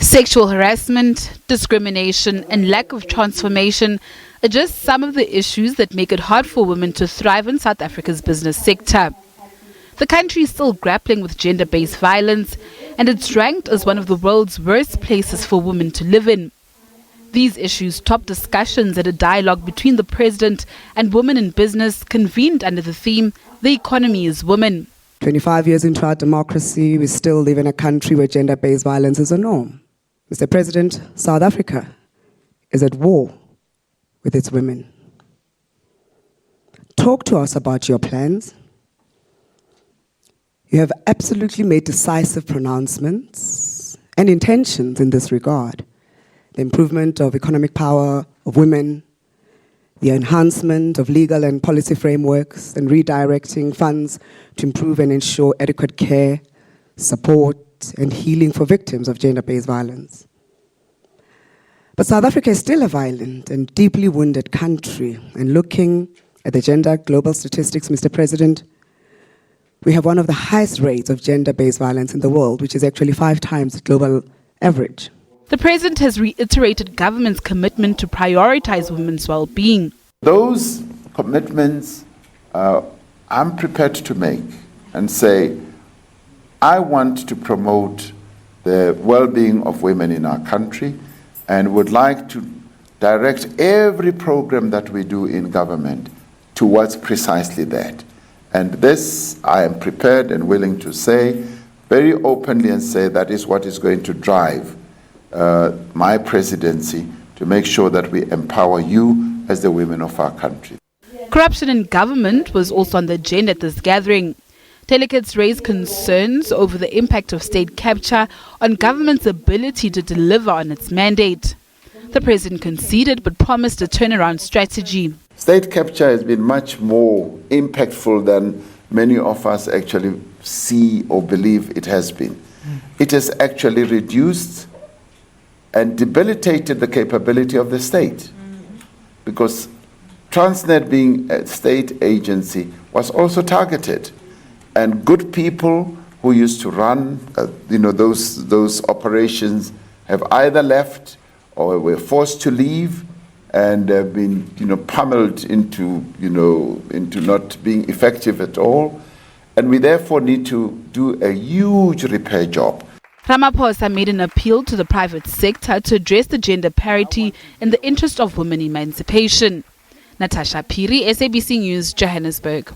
Sexual harassment, discrimination, and lack of transformation are just some of the issues that make it hard for women to thrive in South Africa's business sector. The country is still grappling with gender-based violence, and it's ranked as one of the world's worst places for women to live in. These issues topped discussions at a dialogue between the president and women in business convened under the theme, "The Economy is Women." 25 years into our democracy, we still live in a country where gender-based violence is a norm. Mr. President, South Africa is at war with its women. Talk to us about your plans. You have absolutely made decisive pronouncements and intentions in this regard. The improvement of economic power of women, the enhancement of legal and policy frameworks, and redirecting funds to improve and ensure adequate care, support, and healing for victims of gender-based violence. But South Africa is still a violent and deeply wounded country, and looking at the gender global statistics, Mr. President, we have one of the highest rates of gender-based violence in the world, which is actually 5 times the global average. The president has reiterated government's commitment to prioritize women's well-being. Those commitments I'm prepared to make and say, I want to promote the well-being of women in our country and would like to direct every program that we do in government towards precisely that. And this I am prepared and willing to say very openly and say that is what is going to drive my presidency to make sure that we empower you as the women of our country. Corruption in government was also on the agenda at this gathering. Delegates raised concerns over the impact of state capture on government's ability to deliver on its mandate. The president conceded but promised a turnaround strategy. State capture has been much more impactful than many of us actually see or believe it has been. It has actually reduced and debilitated the capability of the state, because Transnet, being a state agency, was also targeted, and good people who used to run those operations have either left or were forced to leave and have been pummeled into not being effective at all, and we therefore need to do a huge repair job. Ramaphosa made an appeal to the private sector to address the gender parity in the interest of women emancipation. Natasha Piri, SABC News, Johannesburg.